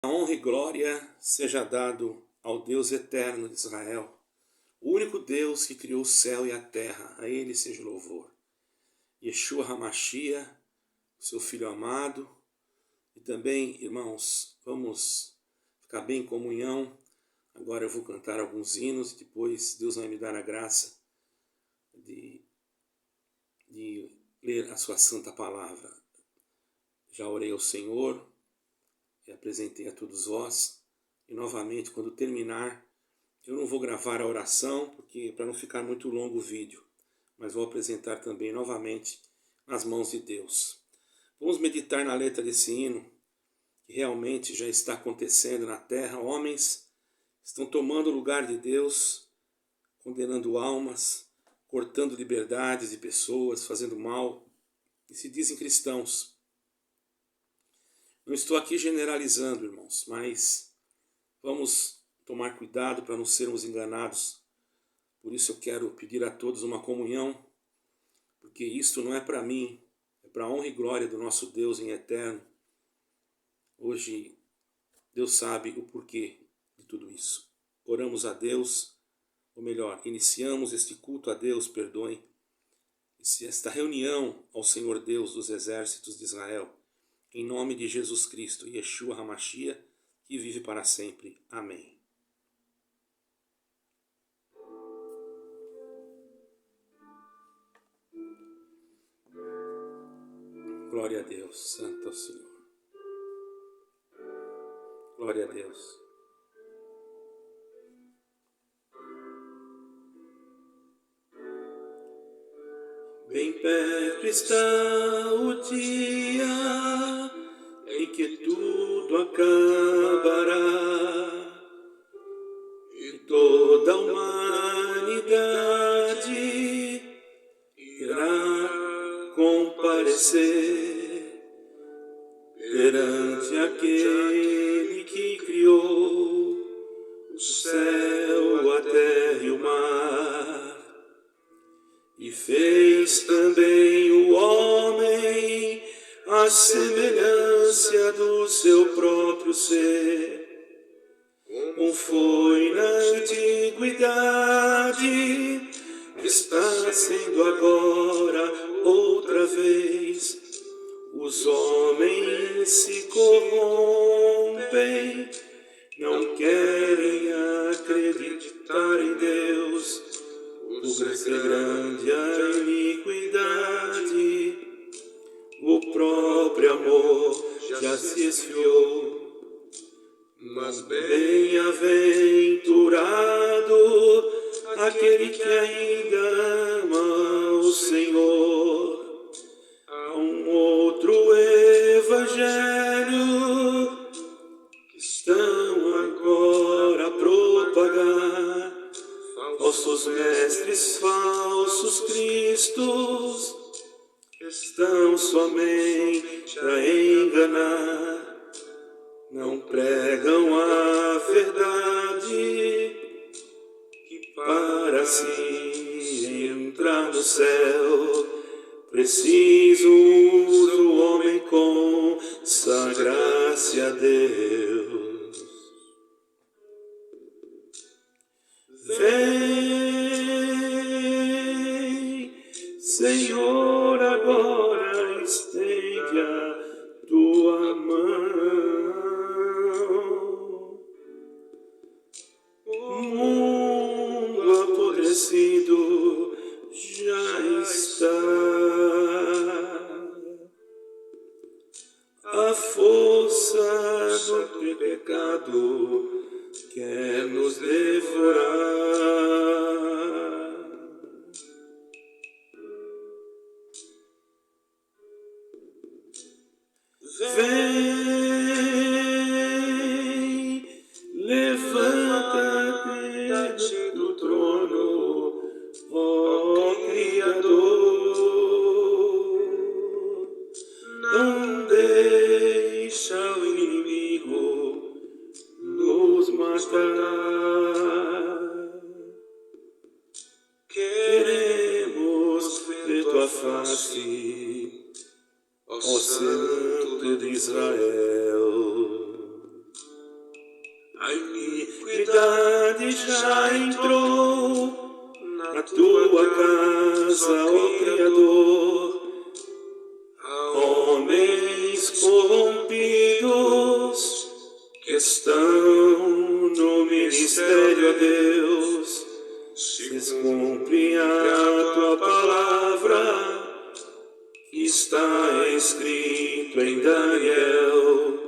A honra e glória seja dado ao Deus eterno de Israel, o único Deus que criou o céu e a terra, a Ele seja o louvor. Yeshua HaMashiach, seu Filho amado, e também, irmãos, vamos ficar bem em comunhão. Agora eu vou cantar alguns hinos e depois Deus vai me dar a graça de ler a sua santa palavra. Já orei ao Senhor e apresentei a todos vós, e novamente, quando terminar, eu não vou gravar a oração, porque para não ficar muito longo o vídeo, mas vou apresentar também novamente nas mãos de Deus. Vamos meditar na letra desse hino, que realmente já está acontecendo na terra. Homens estão tomando o lugar de Deus, condenando almas, cortando liberdades de pessoas, fazendo mal, e se dizem cristãos. Não estou aqui generalizando, irmãos, mas vamos tomar cuidado para não sermos enganados. Por isso eu quero pedir a todos uma comunhão, porque isto não é para mim, é para a honra e glória do nosso Deus em eterno. Hoje Deus sabe o porquê de tudo isso. Oramos a Deus, ou melhor, iniciamos este culto a Deus, perdoem, esta reunião ao Senhor Deus dos exércitos de Israel, em nome de Jesus Cristo, Yeshua HaMashiach, que vive para sempre. Amém. Glória a Deus, santo é o Senhor. Glória a Deus. Bem perto está o dia em que tudo acabará e toda a humanidade irá comparecer perante aquele que criou o céu, a terra e o mar, e fez também o homem à semelhança do seu próprio ser. Como foi na antiguidade, está sendo agora outra vez. Os homens se corrompem, não querem acreditar em Deus. Por ser grande a iniquidade, o próprio amor já se esfriou. Mas bem-aventurado aquele que ainda ama o Senhor. Há um outro evangelho que estão agora a propagar. Falsos mestres, falsos cristos, estão somente a enganar. Não pregam a verdade, que para se entrar no céu, preciso o homem consagrar-se a Deus. Vem, Senhor, agora estende a tua mão. O mundo apodrecido já está. A força do pecado quer nos devorar. Vem, levanta-te do trono, ó Criador. Não deixa o inimigo nos matar. verdade já entrou na tua casa, ó Criador. Homens corrompidos que estão no ministério, ó Deus, se cumpre a tua palavra que está escrito em Daniel.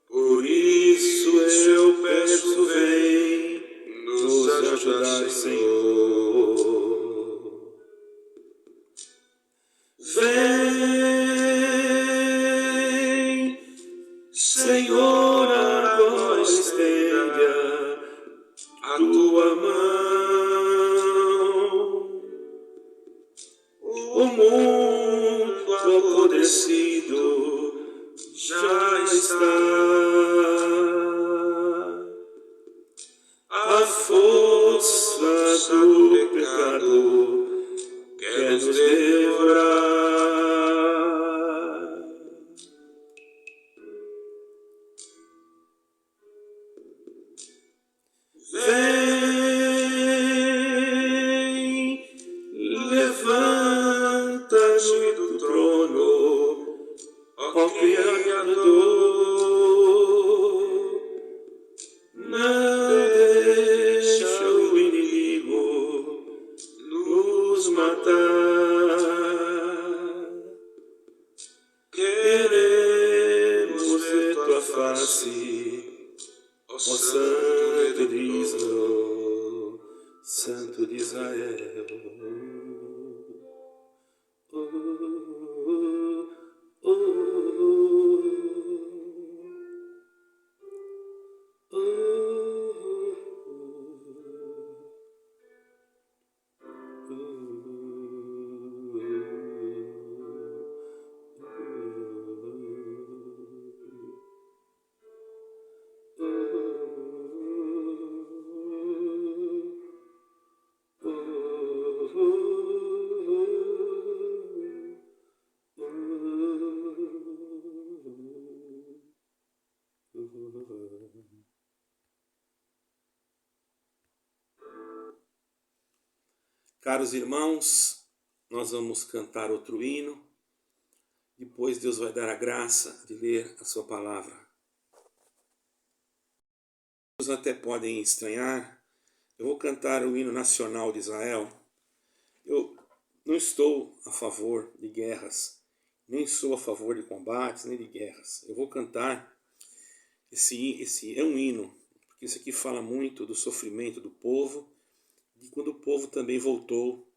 Por isso eu peço, vem nos ajudar, Senhor. Vem, Senhor, agora estenda a tua mão. O mundo apodrecido já está. A força do pecado quer nos devorar. Vem, levanta-te do trono, ó Criador. Não deixa o inimigo nos matar. Queremos ver tua face, ó Santo de Israel, Santo de Israel. Caros irmãos, nós vamos cantar outro hino. Depois Deus vai dar a graça de ler a sua palavra. Vocês até podem estranhar, eu vou cantar o hino nacional de Israel. Eu não estou a favor de guerras, nem sou a favor de combates, nem de guerras. Eu vou cantar esse é um hino, porque isso aqui fala muito do sofrimento do povo, e quando o povo também voltou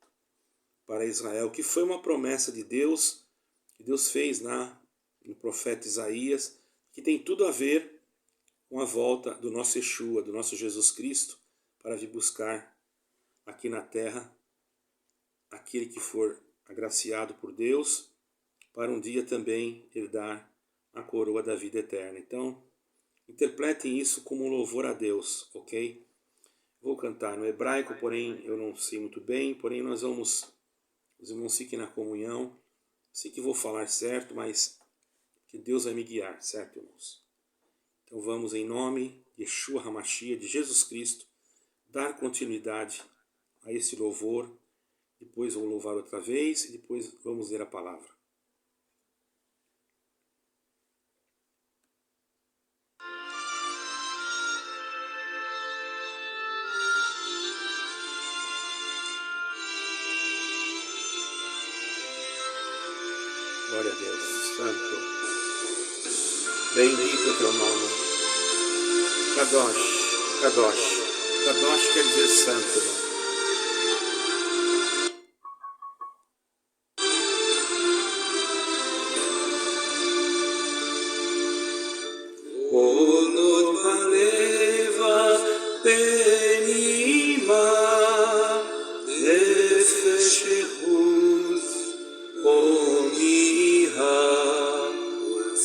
para Israel, que foi uma promessa de Deus, que Deus fez lá no profeta Isaías, que tem tudo a ver com a volta do nosso Yeshua, do nosso Jesus Cristo, para vir buscar aqui na terra aquele que for agraciado por Deus, para um dia também herdar a coroa da vida eterna. Então, interpretem isso como um louvor a Deus, ok? Vou cantar no hebraico, porém eu não sei muito bem, porém os irmãos fiquem na comunhão. Sei que vou falar certo, mas que Deus vai me guiar, certo, irmãos? Então vamos, em nome de Yeshua HaMashiach, de Jesus Cristo, dar continuidade a esse louvor. Depois vou louvar outra vez e depois vamos ler a palavra. Glória a Deus, Santo. Bendito o teu nome. Kadosh, Kadosh. Kadosh quer dizer santo, irmão. Onod valeva penima nefesh echut omiha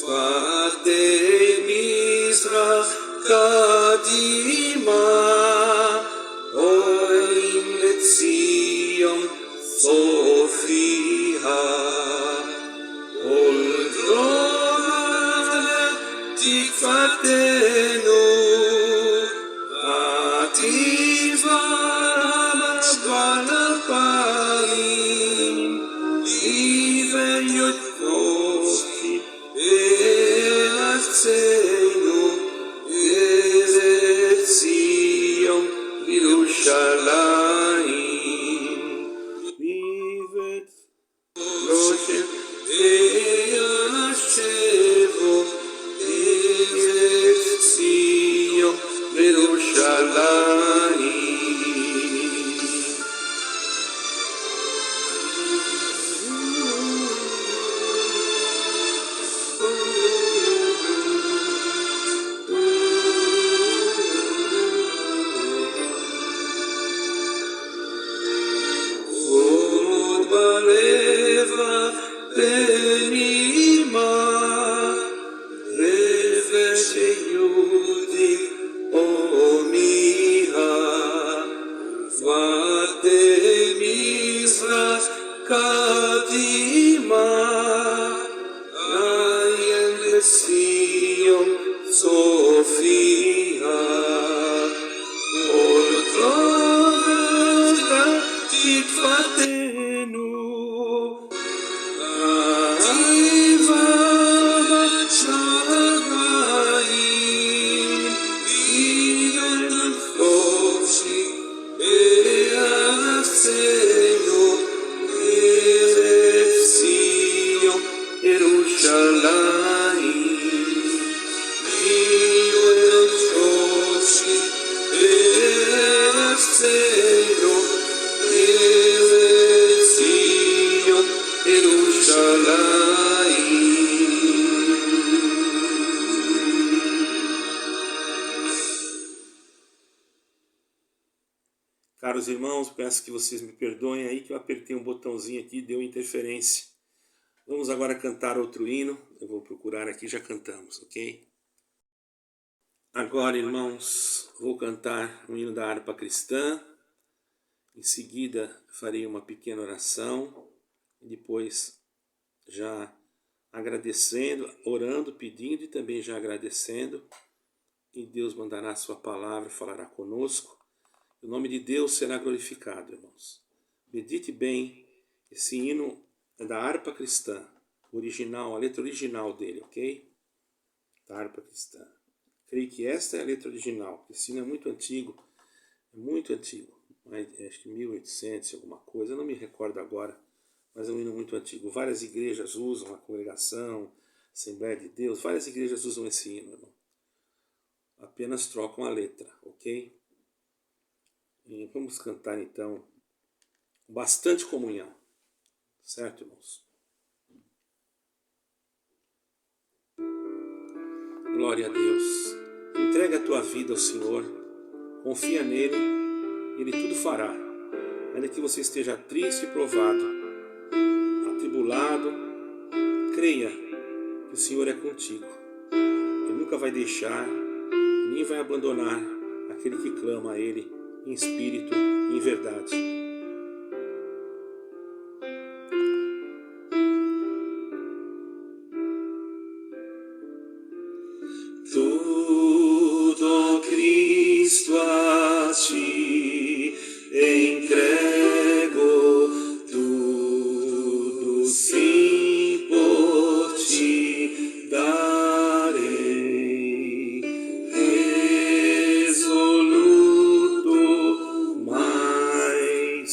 vatei mizrach kadima oim letzion sofiha tikvatenu Caros irmãos, peço que vocês me perdoem aí que eu apertei um botãozinho aqui e deu interferência. Vamos agora cantar outro hino. Eu vou procurar aqui, já cantamos, ok? Agora, irmãos, vou cantar um hino da harpa cristã. Em seguida, farei uma pequena oração. E depois, já agradecendo, orando, pedindo e também já agradecendo. E Deus mandará a sua palavra, falará conosco. O nome de Deus será glorificado, irmãos. Medite bem, esse hino é da harpa cristã, original, a letra original dele, ok? Da harpa cristã. Creio que esta é a letra original. Esse hino é muito antigo, acho que 1800 alguma coisa, eu não me recordo agora, mas é um hino muito antigo. Várias igrejas usam, a congregação, Assembleia de Deus, várias igrejas usam esse hino, irmão. Apenas trocam a letra, ok? E vamos cantar então bastante comunhão, certo, irmãos? Glória a Deus. Entrega a tua vida ao Senhor, confia nele, ele tudo fará. Ainda que você esteja triste e provado, atribulado, creia que o Senhor é contigo. Ele nunca vai deixar, nem vai abandonar aquele que clama a ele em espírito e em verdade. Tudo, Cristo, a ti entrego, tudo sim por ti darei, resoluto, mais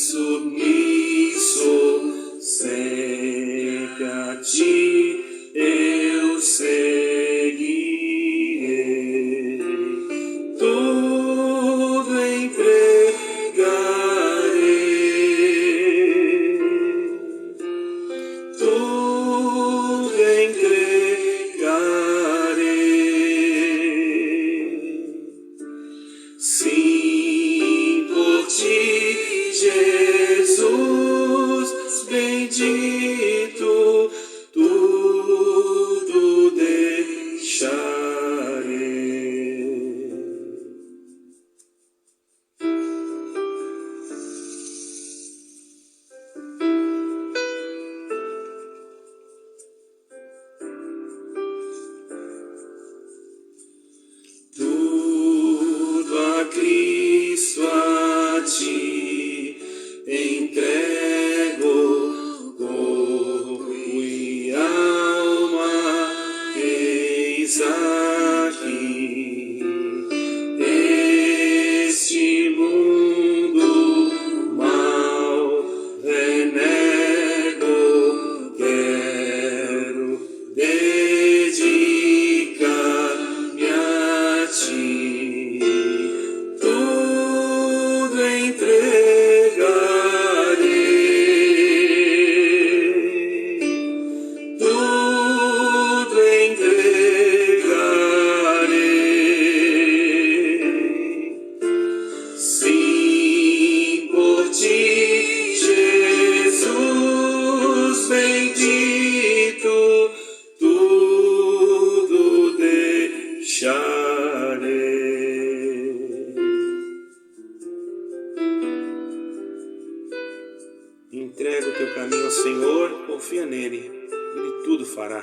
confia nele, ele tudo fará.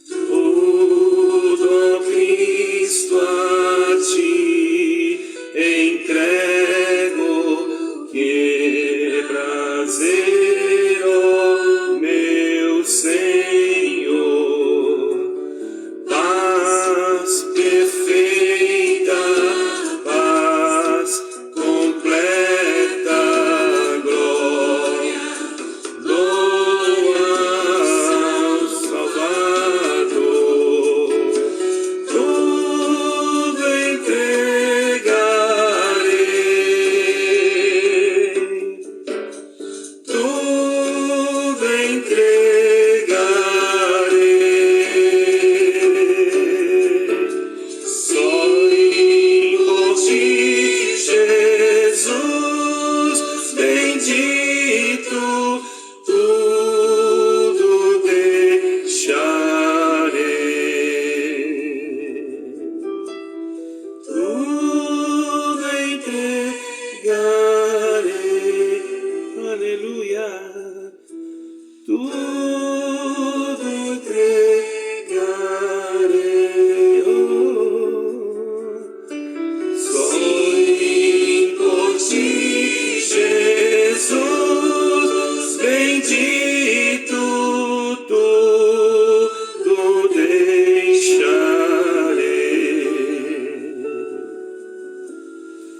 Tudo, Cristo, a ti entrego, que prazer, ó meu Senhor, paz perfeita, paz completa, glória, loa ao Salvador, tudo entregarei, tudo entregarei, só em ti, Jesus bendito, tudo deixarei, tudo entregarei, aleluia, tudo entregarei, oh. Só por ti, Jesus bendito, tudo deixarei.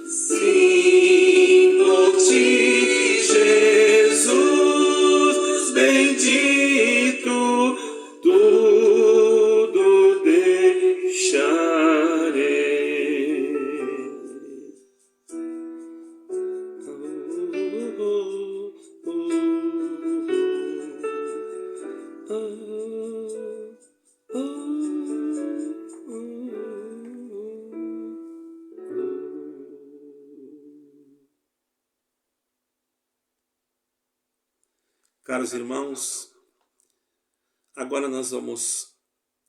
Sim, por ti, Jesus bendito, tudo deixarei. Caros irmãos, agora nós vamos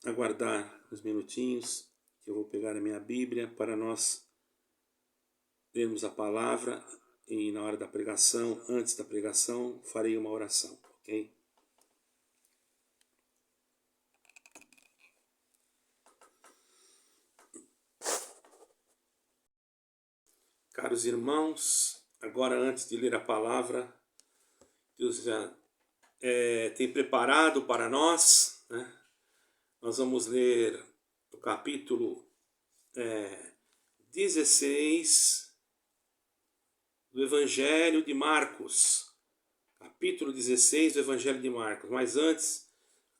aguardar uns minutinhos, que eu vou pegar a minha Bíblia para nós lermos a palavra e na hora da pregação, antes da pregação, farei uma oração, ok? Caros irmãos, agora antes de ler a palavra, Deus já tem preparado para nós, né? Nós vamos ler o capítulo 16 do Evangelho de Marcos. Capítulo 16 do Evangelho de Marcos. Mas antes,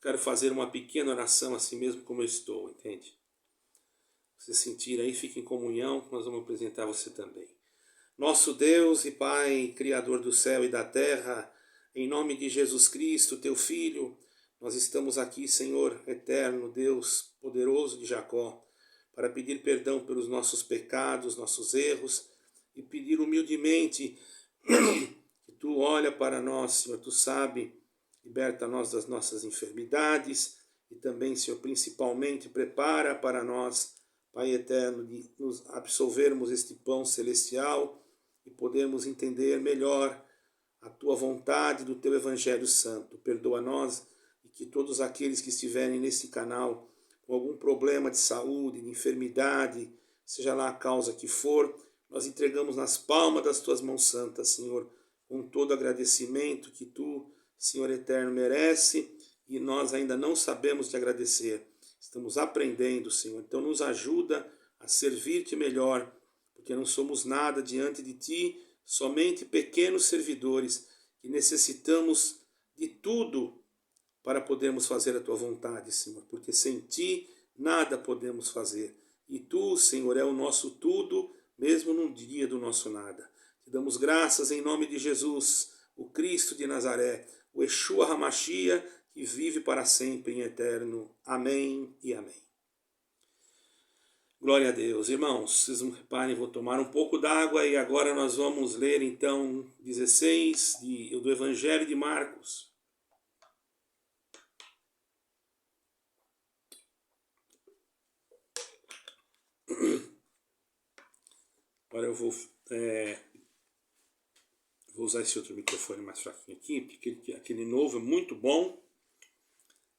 quero fazer uma pequena oração assim mesmo como eu estou, entende? Se sentir aí, fique em comunhão, nós vamos apresentar você também. Nosso Deus e Pai, Criador do céu e da terra, em nome de Jesus Cristo, teu Filho, nós estamos aqui, Senhor eterno, Deus poderoso de Jacó, para pedir perdão pelos nossos pecados, nossos erros, e pedir humildemente que Tu olha para nós, Senhor, Tu sabe, liberta nós das nossas enfermidades, e também, Senhor, principalmente prepara para nós, Pai eterno, de nos absolvermos este pão celestial e podermos entender melhor a Tua vontade do Teu Evangelho Santo. Perdoa nós e que todos aqueles que estiverem nesse canal com algum problema de saúde, de enfermidade, seja lá a causa que for, nós entregamos nas palmas das Tuas mãos santas, Senhor, com todo agradecimento que Tu, Senhor eterno, merece e nós ainda não sabemos te agradecer. Estamos aprendendo, Senhor, então nos ajuda a servir-te melhor, porque não somos nada diante de Ti, somente pequenos servidores que necessitamos de tudo para podermos fazer a Tua vontade, Senhor, porque sem Ti nada podemos fazer. E Tu, Senhor, é o nosso tudo, mesmo no dia do nosso nada. Te damos graças em nome de Jesus, o Cristo de Nazaré, o Yeshua HaMashiach, que vive para sempre em eterno. Amém e amém. Glória a Deus. Irmãos, vocês não reparem, vou tomar um pouco d'água e agora nós vamos ler então 16 do Evangelho de Marcos. Agora eu vou Vou usar esse outro microfone mais fraquinho aqui, porque aquele novo é muito bom,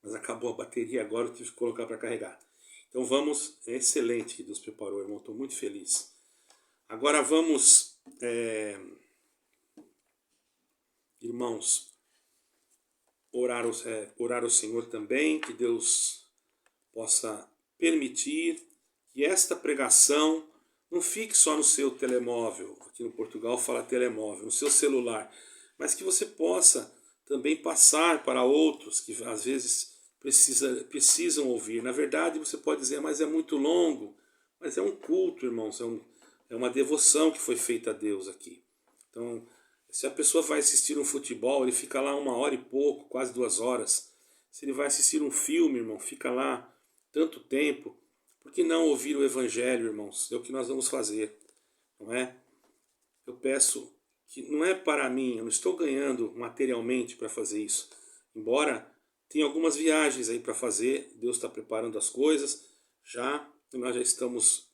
mas acabou a bateria agora, eu tive que colocar para carregar. Então vamos, é excelente que Deus preparou, irmão, estou muito feliz. Agora vamos, irmãos, orar ao Senhor também, que Deus possa permitir que esta pregação não fique só no seu telemóvel, aqui no Portugal fala telemóvel, no seu celular, mas que você possa também passar para outros que às vezes precisam ouvir. Na verdade, você pode dizer, mas é muito longo, mas é um culto, irmãos, é uma devoção que foi feita a Deus aqui. Então, se a pessoa vai assistir um futebol, ele fica lá 1 hora e pouco, quase 2 horas. Se ele vai assistir um filme, irmão, fica lá tanto tempo. Por que não ouvir o Evangelho, irmãos? É o que nós vamos fazer, não é? Eu peço que não é para mim, eu não estou ganhando materialmente para fazer isso. Embora tenha algumas viagens aí para fazer, Deus está preparando as coisas, nós já estamos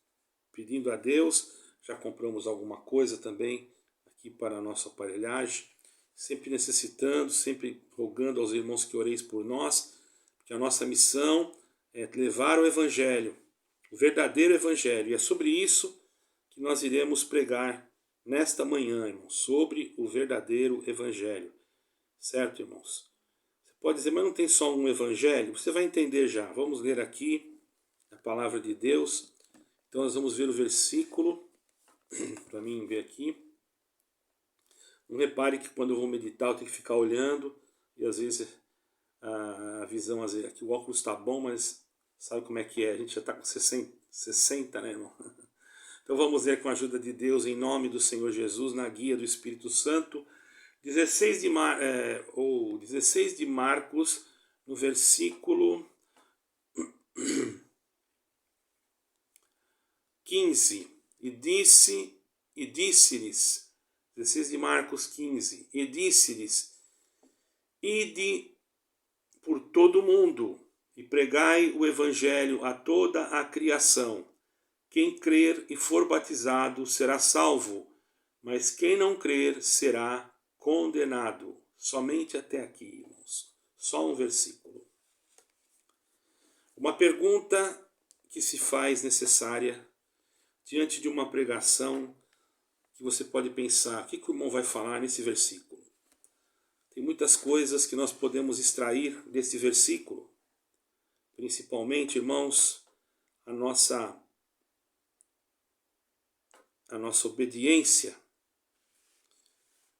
pedindo a Deus, já compramos alguma coisa também aqui para a nossa aparelhagem, sempre necessitando, sempre rogando aos irmãos que oreis por nós, que a nossa missão é levar o Evangelho, o verdadeiro Evangelho, e é sobre isso que nós iremos pregar nesta manhã, irmãos, sobre o verdadeiro Evangelho, certo, irmãos? Você pode dizer, mas não tem só um Evangelho? Você vai entender já. Vamos ler aqui a palavra de Deus. Então nós vamos ver o versículo, para mim ver aqui. Não repare que quando eu vou meditar eu tenho que ficar olhando, e às vezes a visão, às vezes, aqui o óculos está bom, mas sabe como é que é? A gente já está com 60, né, irmão? Então vamos ler com a ajuda de Deus, em nome do Senhor Jesus, na guia do Espírito Santo, 16 de Marcos, no versículo 15. E disse-lhes, 16 de Marcos 15, e disse-lhes, ide por todo o mundo e pregai o Evangelho a toda a criação. Quem crer e for batizado será salvo, mas quem não crer será condenado. Somente até aqui, irmãos. Só um versículo. Uma pergunta que se faz necessária diante de uma pregação, que você pode pensar, o que o irmão vai falar nesse versículo? Tem muitas coisas que nós podemos extrair desse versículo, principalmente, irmãos, a nossa obediência.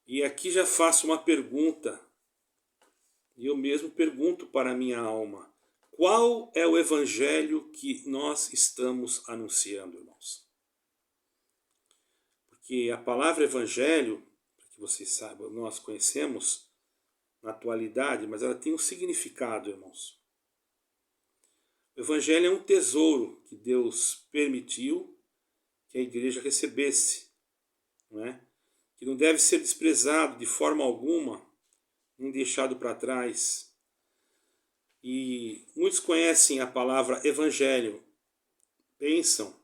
E aqui já faço uma pergunta, e eu mesmo pergunto para a minha alma, qual é o Evangelho que nós estamos anunciando, irmãos? Porque a palavra Evangelho, para que vocês saibam, nós conhecemos na atualidade, mas ela tem um significado, irmãos. O Evangelho é um tesouro que Deus permitiu que a igreja recebesse, não é? Que não deve ser desprezado de forma alguma, nem deixado para trás. E muitos conhecem a palavra evangelho, pensam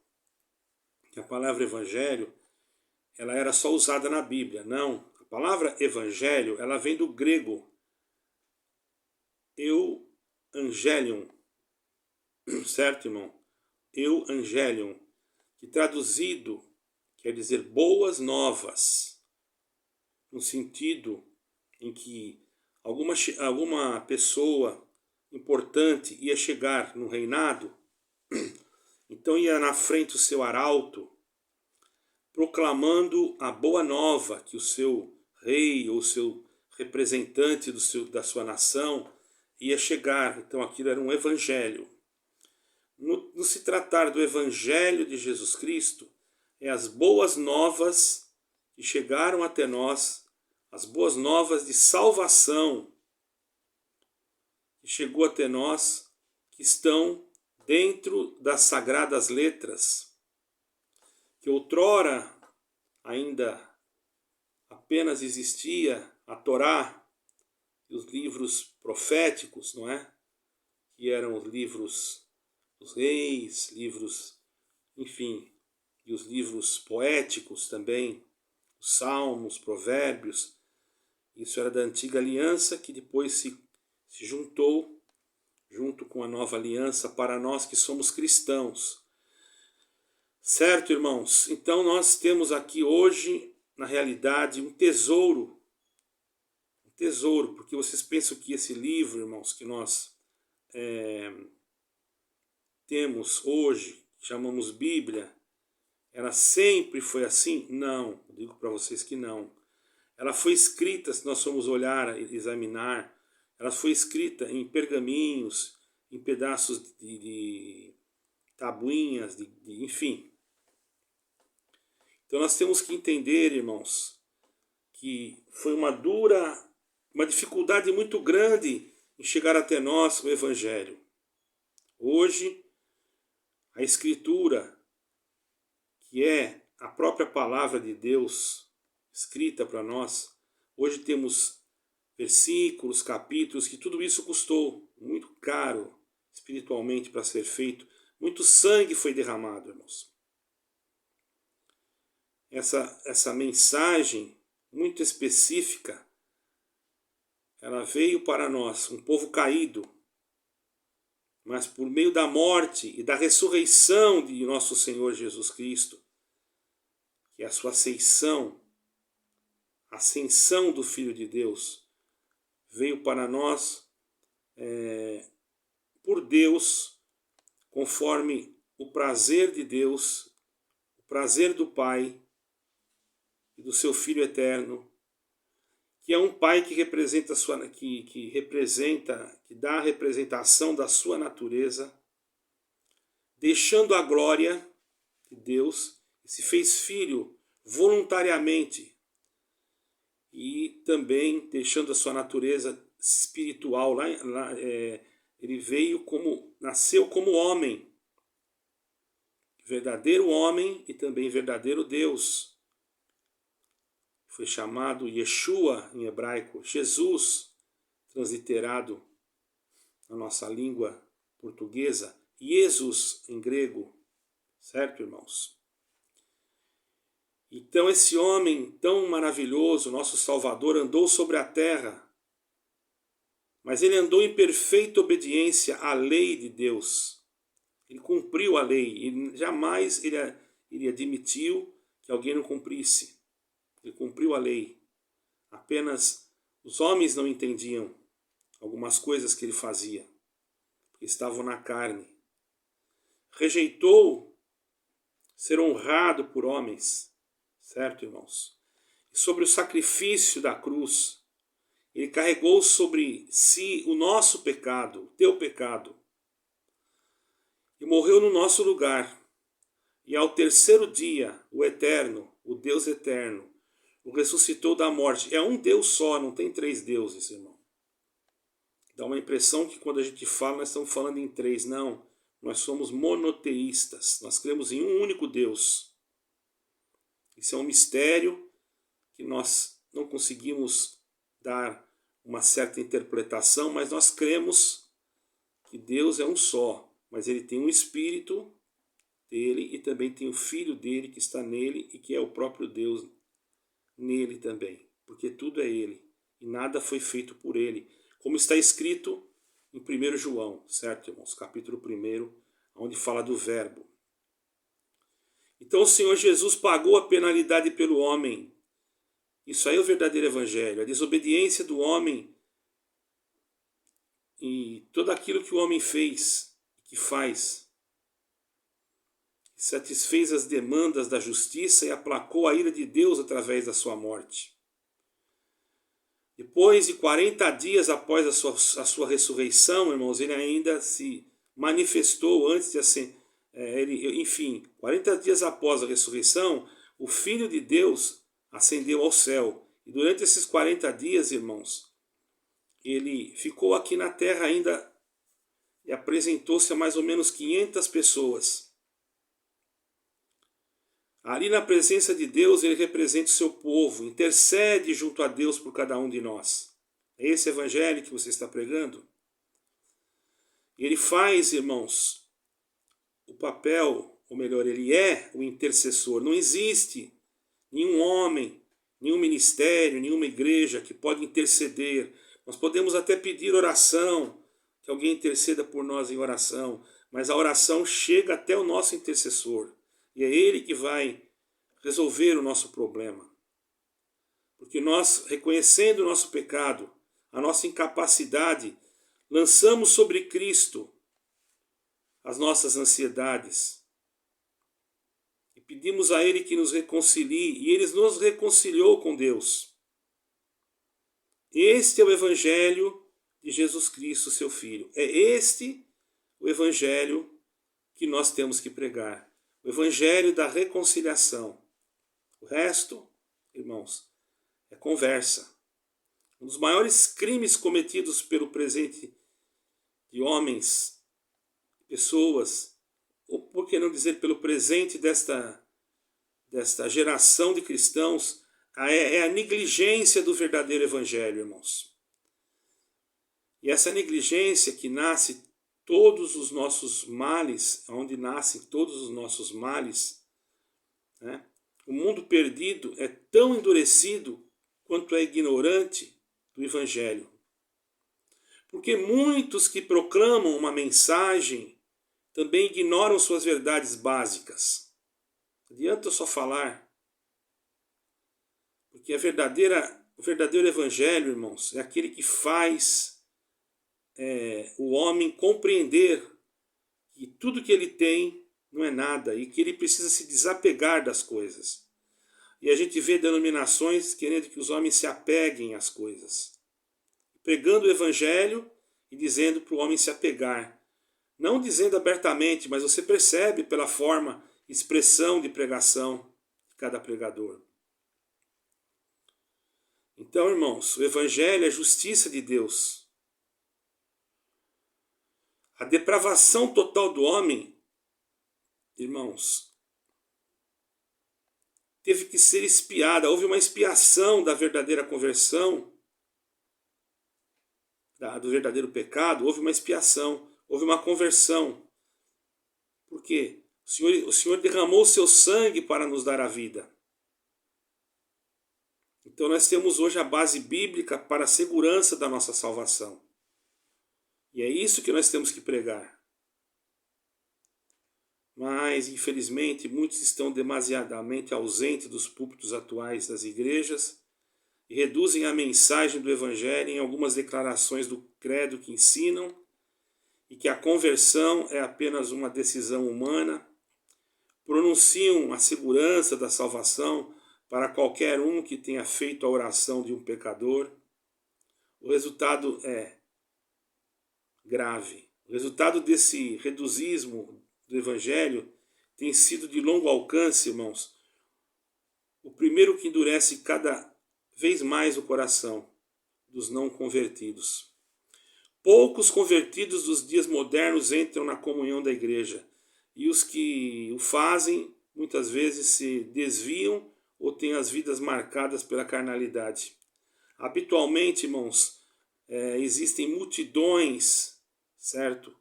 que a palavra evangelho ela era só usada na Bíblia. Não, a palavra evangelho ela vem do grego euangelion, certo, irmão? Euangelion, que traduzido quer dizer boas novas, no sentido em que alguma pessoa importante ia chegar no reinado, então ia na frente o seu arauto, proclamando a boa nova que o seu rei ou o seu representante da sua nação ia chegar. Então aquilo era um evangelho. No se tratar do evangelho de Jesus Cristo, é as boas novas que chegaram até nós, as boas novas de salvação que chegou até nós, que estão dentro das sagradas letras, que outrora ainda apenas existia a Torá e os livros proféticos, não é? Que eram os livros dos reis, livros, enfim, e os livros poéticos também, os Salmos, Provérbios. Isso era da antiga aliança que depois se juntou junto com a nova aliança para nós que somos cristãos. Certo, irmãos? Então nós temos aqui hoje, na realidade, um tesouro, porque vocês pensam que esse livro, irmãos, que nós temos hoje, chamamos Bíblia, ela sempre foi assim? Não, eu digo para vocês que não. Ela foi escrita, se nós formos olhar e examinar, ela foi escrita em pergaminhos, em pedaços de tabuinhas, enfim. Então nós temos que entender, irmãos, que foi uma dificuldade muito grande em chegar até nós o Evangelho. Hoje, a Escritura, que é a própria palavra de Deus escrita para nós, hoje temos versículos, capítulos, que tudo isso custou muito caro espiritualmente para ser feito. Muito sangue foi derramado, irmãos. Essa mensagem muito específica, ela veio para nós, um povo caído, mas por meio da morte e da ressurreição de nosso Senhor Jesus Cristo, que é a sua ascensão do Filho de Deus, veio para nós por Deus, conforme o prazer de Deus, o prazer do Pai e do seu Filho eterno, que é um Pai que representa que dá a representação da sua natureza, deixando a glória de Deus, e se fez filho voluntariamente, e também deixando a sua natureza espiritual. Ele nasceu como homem, verdadeiro homem e também verdadeiro Deus. Foi chamado Yeshua em hebraico, Jesus, transliterado na nossa língua portuguesa, Jesus em grego, certo, irmãos? Então esse homem tão maravilhoso, nosso Salvador, andou sobre a terra, mas ele andou em perfeita obediência à lei de Deus. Ele cumpriu a lei, e jamais ele admitiu que alguém não cumprisse. Ele cumpriu a lei. Apenas os homens não entendiam algumas coisas que ele fazia, porque estavam na carne. Rejeitou ser honrado por homens, certo, irmãos? E sobre o sacrifício da cruz, ele carregou sobre si o nosso pecado, o teu pecado, e morreu no nosso lugar. E ao terceiro dia, o Eterno, o Deus Eterno, o ressuscitou da morte. É um Deus só, não tem três deuses, irmão. Dá uma impressão que quando a gente fala, nós estamos falando em três. Não, nós somos monoteístas. Nós cremos em um único Deus. Isso é um mistério que nós não conseguimos dar uma certa interpretação, mas nós cremos que Deus é um só, mas ele tem um Espírito dele e também tem o Filho dele que está nele e que é o próprio Deus nele também, porque tudo é ele e nada foi feito por ele, como está escrito em 1 João, certo, irmãos? Capítulo 1, onde fala do verbo. Então o Senhor Jesus pagou a penalidade pelo homem. Isso aí é o verdadeiro evangelho, a desobediência do homem e tudo aquilo que o homem fez, que faz. Satisfez as demandas da justiça e aplacou a ira de Deus através da sua morte. Depois de 40 dias após a sua ressurreição, irmãos, ele ainda se manifestou antes de 40 dias após a ressurreição, o Filho de Deus ascendeu ao céu. E durante esses 40 dias, irmãos, ele ficou aqui na terra ainda e apresentou-se a mais ou menos 500 pessoas. Ali na presença de Deus, ele representa o seu povo, intercede junto a Deus por cada um de nós. É esse evangelho que você está pregando? Ele faz, irmãos, o papel, ou melhor, ele é o intercessor. Não existe nenhum homem nenhum ministério, nenhuma igreja que pode interceder. Nós podemos até pedir oração, que alguém interceda por nós em oração, mas a oração chega até o nosso intercessor, e é ele que vai resolver o nosso problema. Porque nós, reconhecendo o nosso pecado, a nossa incapacidade, lançamos sobre Cristo as nossas ansiedades e pedimos a Ele que nos reconcilie, e Ele nos reconciliou com Deus. Este é o Evangelho de Jesus Cristo, seu Filho. É este o Evangelho que nós temos que pregar. O Evangelho da reconciliação. O resto, irmãos, é conversa. Um dos maiores crimes cometidos pelo presente de homens, pessoas, ou por que não dizer pelo presente desta geração de cristãos, é a negligência do verdadeiro Evangelho, irmãos. E essa negligência que nasce todos os nossos males, onde nascem todos os nossos males, né? O mundo perdido é tão endurecido quanto é ignorante do Evangelho. Porque muitos que proclamam uma mensagem também ignoram suas verdades básicas. Não adianta eu só falar. Porque o verdadeiro Evangelho, irmãos, é aquele que faz o homem compreender que tudo que ele tem não é nada e que ele precisa se desapegar das coisas. E a gente vê denominações querendo que os homens se apeguem às coisas, pregando o Evangelho e dizendo para o homem se apegar. Não dizendo abertamente, mas você percebe pela forma, expressão de pregação de cada pregador. Então, irmãos, o Evangelho é a justiça de Deus. A depravação total do homem, irmãos, teve que ser expiada. Houve uma expiação da verdadeira conversão, do verdadeiro pecado. Houve uma expiação, houve uma conversão. Por quê? O Senhor derramou o seu sangue para nos dar a vida. Então nós temos hoje a base bíblica para a segurança da nossa salvação. E é isso que nós temos que pregar. Mas, infelizmente, muitos estão demasiadamente ausentes dos púlpitos atuais das igrejas e reduzem a mensagem do Evangelho em algumas declarações do credo que ensinam e que a conversão é apenas uma decisão humana, pronunciam a segurança da salvação para qualquer um que tenha feito a oração de um pecador. O resultado é grave. O resultado desse reduzismo do Evangelho tem sido de longo alcance, irmãos. O primeiro que endurece cada vez mais o coração dos não convertidos. Poucos convertidos dos dias modernos entram na comunhão da igreja, e os que o fazem muitas vezes se desviam ou têm as vidas marcadas pela carnalidade. Habitualmente, irmãos, existem multidões, certo?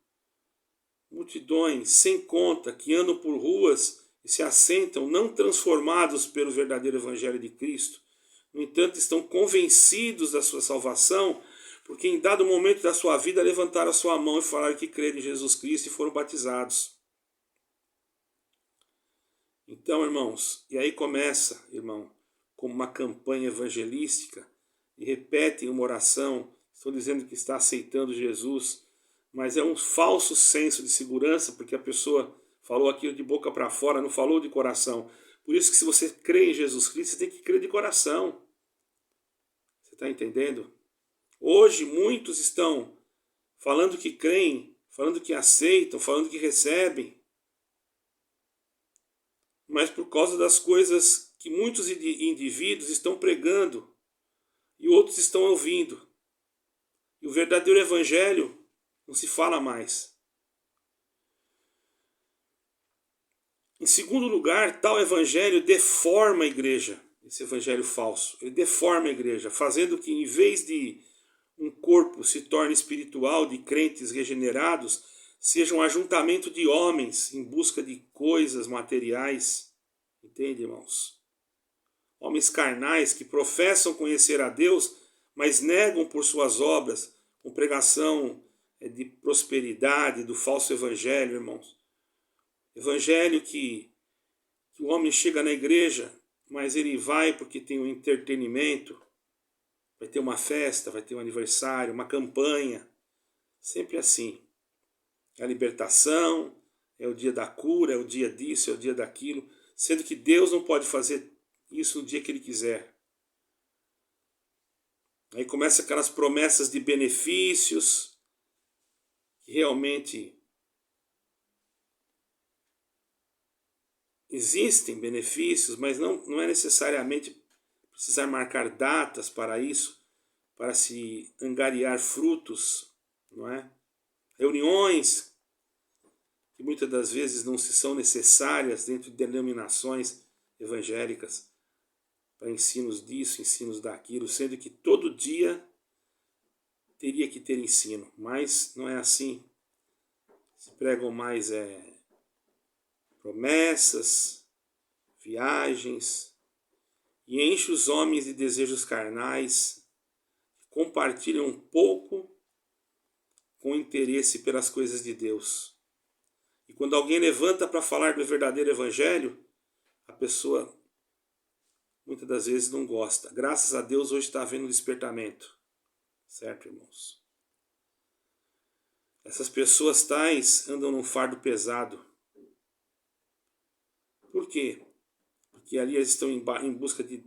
Multidões sem conta que andam por ruas e se assentam não transformados pelo verdadeiro Evangelho de Cristo. No entanto, estão convencidos da sua salvação, porque em dado momento da sua vida levantaram a sua mão e falaram que creram em Jesus Cristo e foram batizados. Então, irmãos, e aí começa, irmão, como uma campanha evangelística, e repetem uma oração, estão dizendo que está aceitando Jesus, mas é um falso senso de segurança, porque a pessoa falou aquilo de boca para fora, não falou de coração. Por isso que se você crê em Jesus Cristo, você tem que crer de coração. Você está entendendo? Hoje muitos estão falando que creem, falando que aceitam, falando que recebem, mas por causa das coisas que muitos indivíduos estão pregando e outros estão ouvindo. E o verdadeiro Evangelho não se fala mais. Em segundo lugar, tal evangelho deforma a igreja, esse evangelho falso. Ele deforma a igreja, fazendo que em vez de um corpo se torne espiritual de crentes regenerados, seja um ajuntamento de homens em busca de coisas materiais. Entende, irmãos? homens carnais que professam conhecer a Deus, mas negam por suas obras, com pregação de prosperidade, do falso evangelho, irmãos. Evangelho que o homem chega na igreja, mas ele vai porque tem um entretenimento, vai ter uma festa, vai ter um aniversário, uma campanha, sempre assim. É a libertação, é o dia da cura, é o dia disso, é o dia daquilo, sendo que Deus não pode fazer isso no dia que Ele quiser. Aí começa aquelas promessas de benefícios, que realmente existem benefícios, mas não é necessariamente precisar marcar datas para isso, para se angariar frutos, não é? Reuniões que muitas das vezes não se são necessárias dentro de denominações evangélicas, para ensinos disso, ensinos daquilo, sendo que todo dia teria que ter ensino, mas não é assim. Se pregam mais promessas, viagens, e enche os homens de desejos carnais, compartilham um pouco com interesse pelas coisas de Deus. E quando alguém levanta para falar do verdadeiro evangelho, a pessoa muitas das vezes não gosta. Graças a Deus hoje está havendo um despertamento. Certo, irmãos? Essas pessoas tais andam num fardo pesado. Por quê? Porque ali eles estão em busca de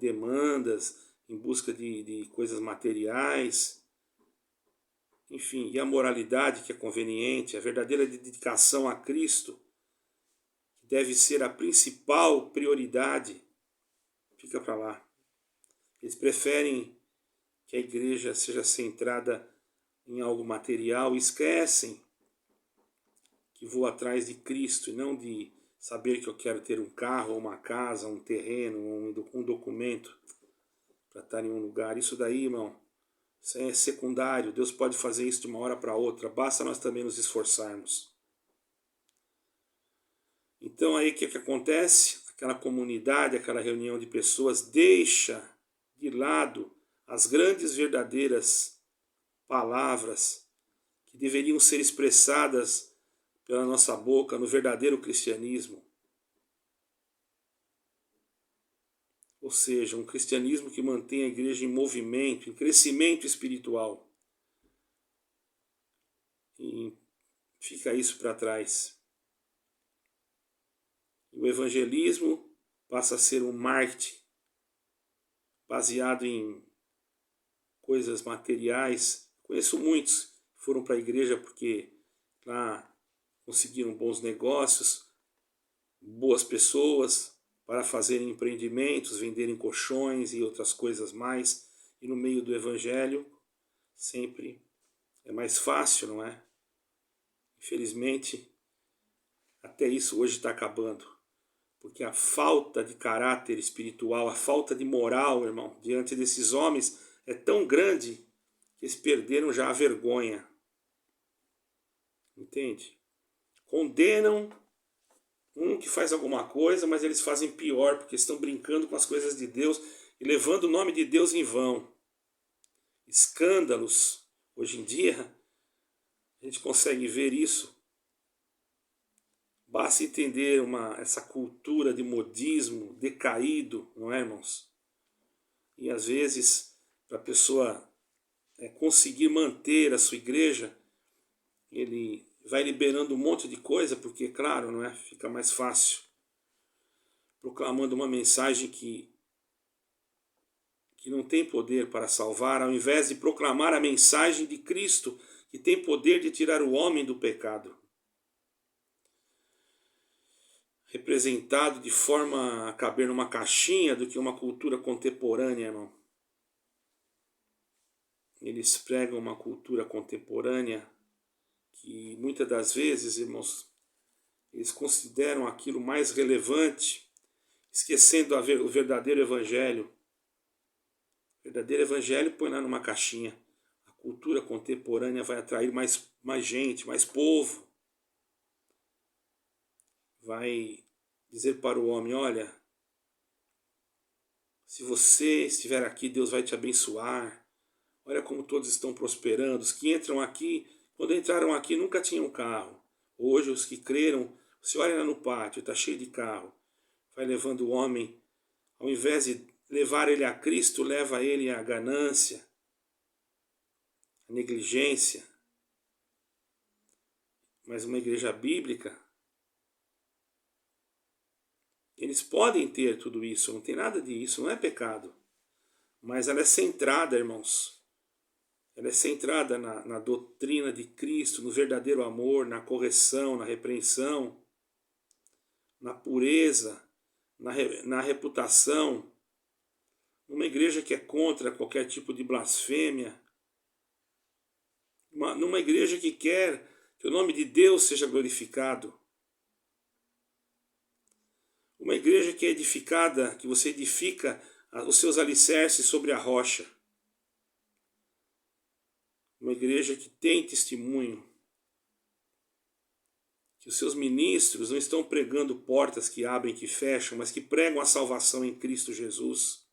demandas, em busca de coisas materiais, enfim, e a moralidade que é conveniente, a verdadeira dedicação a Cristo, que deve ser a principal prioridade, fica para lá. Eles preferem que a igreja seja centrada em algo material e esquecem que vou atrás de Cristo e não de saber que eu quero ter um carro, uma casa, um terreno, um documento para estar em um lugar. Isso daí, irmão, isso é secundário. Deus pode fazer isso de uma hora para outra. Basta nós também nos esforçarmos. Então aí o que acontece? Aquela comunidade, aquela reunião de pessoas deixa de lado as grandes verdadeiras palavras que deveriam ser expressadas pela nossa boca no verdadeiro cristianismo. Ou seja, um cristianismo que mantém a igreja em movimento, em crescimento espiritual. E fica isso para trás. O evangelismo passa a ser um marketing baseado em coisas materiais. Conheço muitos que foram para a igreja porque lá conseguiram bons negócios, boas pessoas para fazerem empreendimentos, venderem colchões e outras coisas mais. E no meio do evangelho sempre é mais fácil, não é? Infelizmente, até isso hoje está acabando. Porque a falta de caráter espiritual, a falta de moral, irmão, diante desses homens é tão grande que eles perderam já a vergonha. Entende? Condenam um que faz alguma coisa, mas eles fazem pior, porque estão brincando com as coisas de Deus e levando o nome de Deus em vão. Escândalos. Hoje em dia, a gente consegue ver isso. Basta entender essa cultura de modismo decaído, não é, irmãos? E às vezes, para a pessoa conseguir manter a sua igreja, ele vai liberando um monte de coisa, porque, claro, não é? Fica mais fácil. Proclamando uma mensagem que não tem poder para salvar, ao invés de proclamar a mensagem de Cristo, que tem poder de tirar o homem do pecado. Representado de forma a caber numa caixinha do que uma cultura contemporânea, irmão. Eles pregam uma cultura contemporânea que muitas das vezes, irmãos, eles consideram aquilo mais relevante, esquecendo o verdadeiro evangelho. O verdadeiro evangelho põe lá numa caixinha. A cultura contemporânea vai atrair mais gente, mais povo. Vai dizer para o homem, olha, Se você estiver aqui, Deus vai te abençoar. Olha como todos estão prosperando. Os que entram aqui, quando entraram aqui, nunca tinham carro. Hoje, os que creram, você olha lá no pátio, está cheio de carro. Vai levando o homem, ao invés de levar ele a Cristo, leva ele à ganância, à negligência. Mas uma igreja bíblica, eles podem ter tudo isso, não tem nada disso, não é pecado. Mas ela é centrada, irmãos. Ela é centrada na doutrina de Cristo, no verdadeiro amor, na correção, na repreensão, na pureza, na reputação. Uma igreja que é contra qualquer tipo de blasfêmia. Numa igreja que quer que o nome de Deus seja glorificado. Uma igreja que é edificada, que você edifica os seus alicerces sobre a rocha. Uma igreja que tem testemunho. Que os seus ministros não estão pregando portas que abrem e que fecham, mas que pregam a salvação em Cristo Jesus.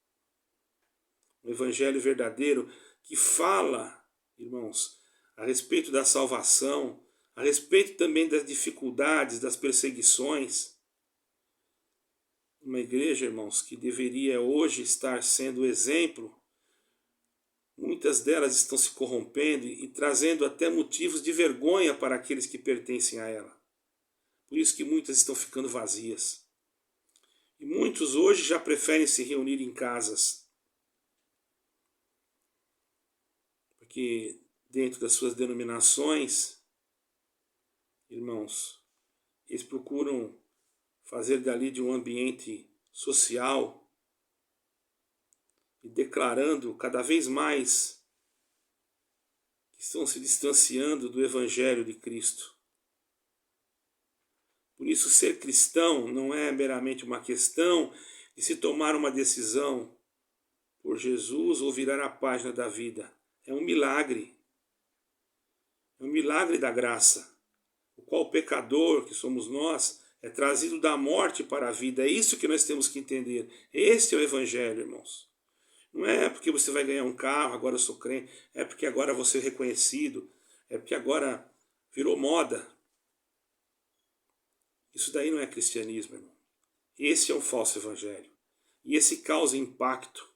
Um evangelho verdadeiro que fala, irmãos, a respeito da salvação, a respeito também das dificuldades, das perseguições. Uma igreja, irmãos, que deveria hoje estar sendo exemplo, muitas delas estão se corrompendo e trazendo até motivos de vergonha para aqueles que pertencem a ela. Por isso que muitas estão ficando vazias. E muitos hoje já preferem se reunir em casas. Porque dentro das suas denominações, irmãos, eles procuram fazer dali de um ambiente social e declarando cada vez mais que estão se distanciando do Evangelho de Cristo. Por isso, ser cristão não é meramente uma questão de se tomar uma decisão por Jesus ou virar a página da vida. É um milagre. É um milagre da graça, o qual o pecador, que somos nós, é trazido da morte para a vida. É isso que nós temos que entender. Este é o Evangelho, irmãos. Não é porque você vai ganhar um carro, agora eu sou crente, é porque agora você é reconhecido, é porque agora virou moda. Isso daí não é cristianismo, irmão. Esse é um falso evangelho. E esse causa impacto.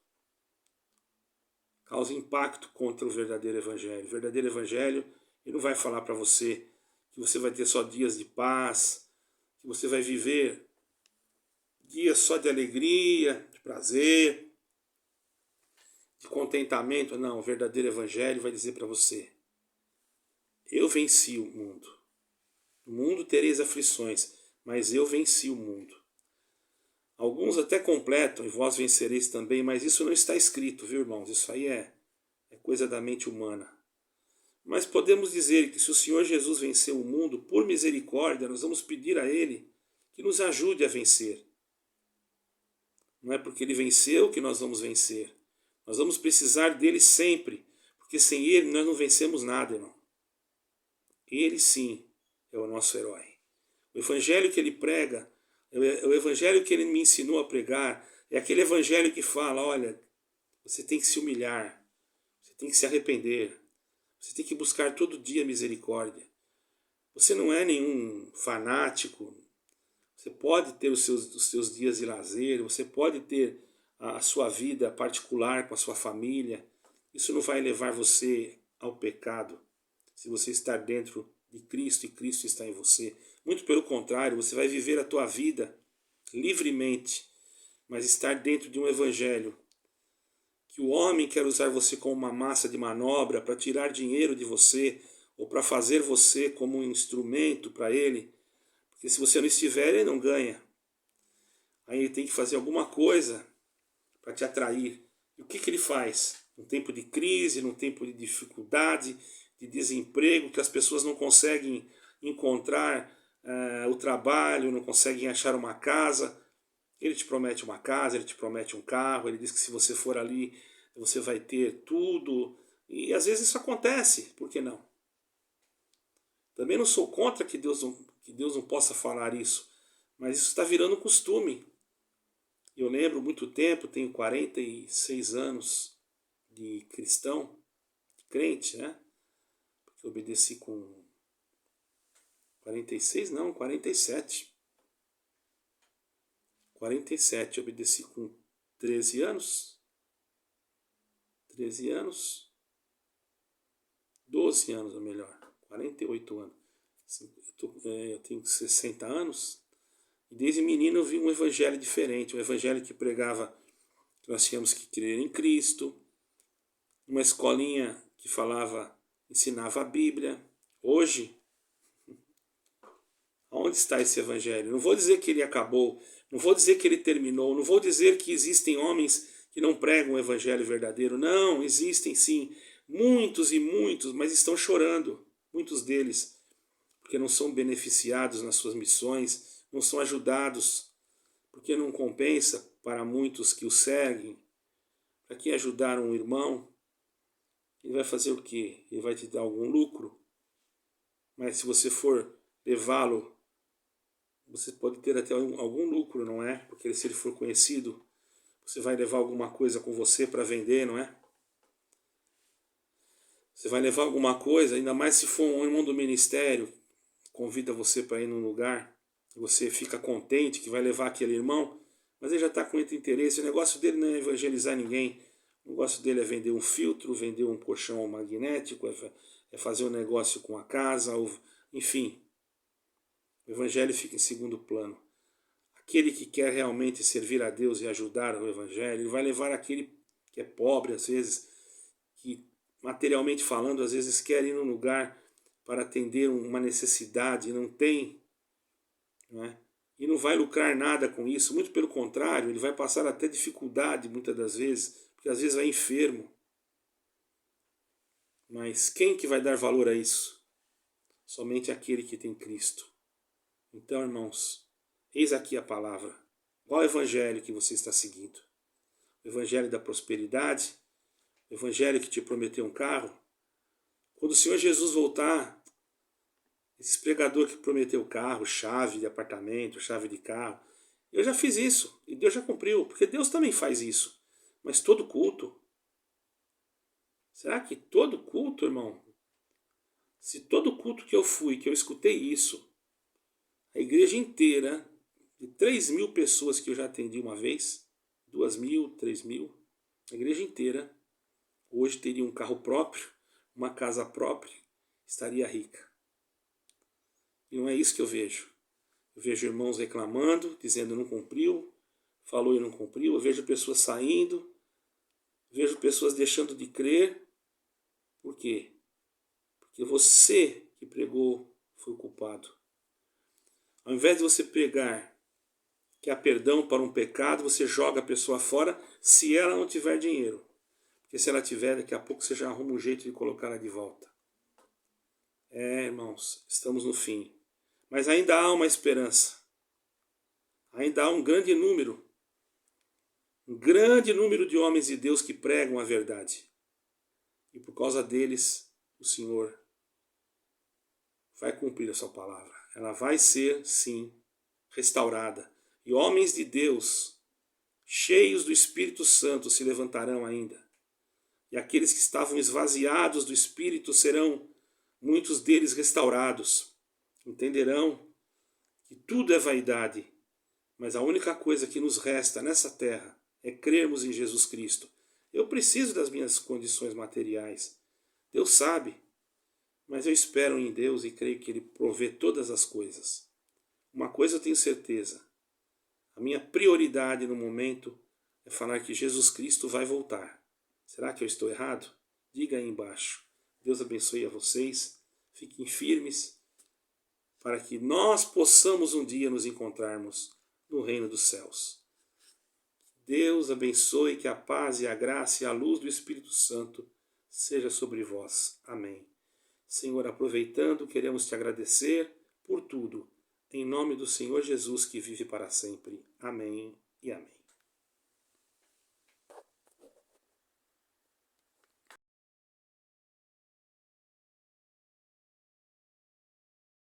Causa impacto contra o verdadeiro evangelho. O verdadeiro evangelho, ele não vai falar para você que você vai ter só dias de paz, que você vai viver dias só de alegria, de prazer, de contentamento. Não, o verdadeiro evangelho vai dizer para você: eu venci o mundo. No mundo tereis aflições, mas eu venci o mundo. Alguns até completam, e vós vencereis também, mas isso não está escrito, viu, irmãos? Isso aí é coisa da mente humana. Mas podemos dizer que se o Senhor Jesus venceu o mundo, por misericórdia, nós vamos pedir a Ele que nos ajude a vencer. Não é porque Ele venceu que nós vamos vencer. Nós vamos precisar dele sempre, porque sem Ele nós não vencemos nada, irmão. Ele sim é o nosso herói. O evangelho que Ele prega, é o evangelho que Ele me ensinou a pregar, é aquele evangelho que fala: olha, você tem que se humilhar, você tem que se arrepender, você tem que buscar todo dia misericórdia. Você não é nenhum fanático. Você pode ter os seus dias de lazer, você pode ter a sua vida particular com a sua família. Isso não vai levar você ao pecado se você estar dentro de Cristo e Cristo está em você. Muito pelo contrário, você vai viver a tua vida livremente, mas estar dentro de um evangelho que o homem quer usar você como uma massa de manobra para tirar dinheiro de você ou para fazer você como um instrumento para ele, porque se você não estiver, ele não ganha. Aí ele tem que fazer alguma coisa para te atrair. E o que ele faz? Num tempo de crise, num tempo de dificuldade, de desemprego, que as pessoas não conseguem encontrar o trabalho, não conseguem achar uma casa, ele te promete uma casa, ele te promete um carro, ele diz que se você for ali, você vai ter tudo. E às vezes isso acontece, por que não? Também não sou contra que Deus não possa falar isso, mas isso está virando costume. Eu lembro muito tempo, tenho 46 anos de cristão, de crente, né? Porque eu obedeci com 46, não, 47. 47, eu obedeci com 13 anos. 13 anos. 12 anos, ou melhor, 48 anos. Eu tenho 60 anos. E desde menino eu vi um evangelho diferente, um evangelho que pregava que nós tínhamos que crer em Cristo, uma escolinha que ensinava a Bíblia. Hoje, onde está esse evangelho? Não vou dizer que ele acabou, não vou dizer que ele terminou, não vou dizer que existem homens que não pregam o evangelho verdadeiro. Não, existem sim, muitos e muitos, mas estão chorando, muitos deles, porque não são beneficiados nas suas missões, não são ajudados, porque não compensa para muitos que o seguem. Para quem ajudar um irmão, ele vai fazer o quê? Ele vai te dar algum lucro? Mas se você for levá-lo, você pode ter até algum lucro, não é? Porque se ele for conhecido, você vai levar alguma coisa com você para vender, não é? Você vai levar alguma coisa, ainda mais se for um irmão do ministério, convida você para ir num lugar, você fica contente que vai levar aquele irmão, mas ele já está com muito interesse. O negócio dele não é evangelizar ninguém. O negócio dele é vender um filtro, vender um colchão magnético, é fazer um negócio com a casa, enfim. O evangelho fica em segundo plano. Aquele que quer realmente servir a Deus e ajudar o evangelho, ele vai levar aquele que é pobre, às vezes, que materialmente falando, às vezes quer ir num lugar para atender uma necessidade e não tem, não é? E não vai lucrar nada com isso, muito pelo contrário, ele vai passar até dificuldade muitas das vezes, porque às vezes vai enfermo. Mas quem que vai dar valor a isso? Somente aquele que tem Cristo. Então, irmãos, eis aqui a palavra. Qual evangelho que você está seguindo? O evangelho da prosperidade? O evangelho que te prometeu um carro? Quando o Senhor Jesus voltar, esse pregador que prometeu carro, chave de apartamento, chave de carro, eu já fiz isso e Deus já cumpriu, porque Deus também faz isso. Mas todo culto, será que todo culto, irmão? Se todo culto que eu fui, que eu escutei isso, a igreja inteira, de 3.000 pessoas que eu já atendi uma vez, 2.000, 3.000, a igreja inteira, hoje teria um carro próprio, uma casa própria, estaria rica. E não é isso que eu vejo. Eu vejo irmãos reclamando, dizendo não cumpriu, falou e não cumpriu. Eu vejo pessoas saindo, vejo pessoas deixando de crer. Por quê? Porque você que pregou foi o culpado. Ao invés de você pregar que há perdão para um pecado, você joga a pessoa fora se ela não tiver dinheiro. Porque se ela tiver, daqui a pouco você já arruma um jeito de colocá-la de volta. Irmãos, estamos no fim. Mas ainda há uma esperança. Ainda há um grande número de homens de Deus que pregam a verdade. E por causa deles, o Senhor vai cumprir a sua palavra. Ela vai ser, sim, restaurada. E homens de Deus, cheios do Espírito Santo, se levantarão ainda. E aqueles que estavam esvaziados do Espírito serão, muitos deles, restaurados. Entenderão que tudo é vaidade, mas a única coisa que nos resta nessa terra é crermos em Jesus Cristo. Eu preciso das minhas condições materiais. Deus sabe, mas eu espero em Deus e creio que Ele provê todas as coisas. Uma coisa eu tenho certeza, a minha prioridade no momento é falar que Jesus Cristo vai voltar. Será que eu estou errado? Diga aí embaixo. Deus abençoe a vocês, fiquem firmes, para que nós possamos um dia nos encontrarmos no reino dos céus. Deus abençoe, que a paz e a graça e a luz do Espírito Santo seja sobre vós. Amém. Senhor, aproveitando, queremos te agradecer por tudo. Em nome do Senhor Jesus, que vive para sempre. Amém e amém.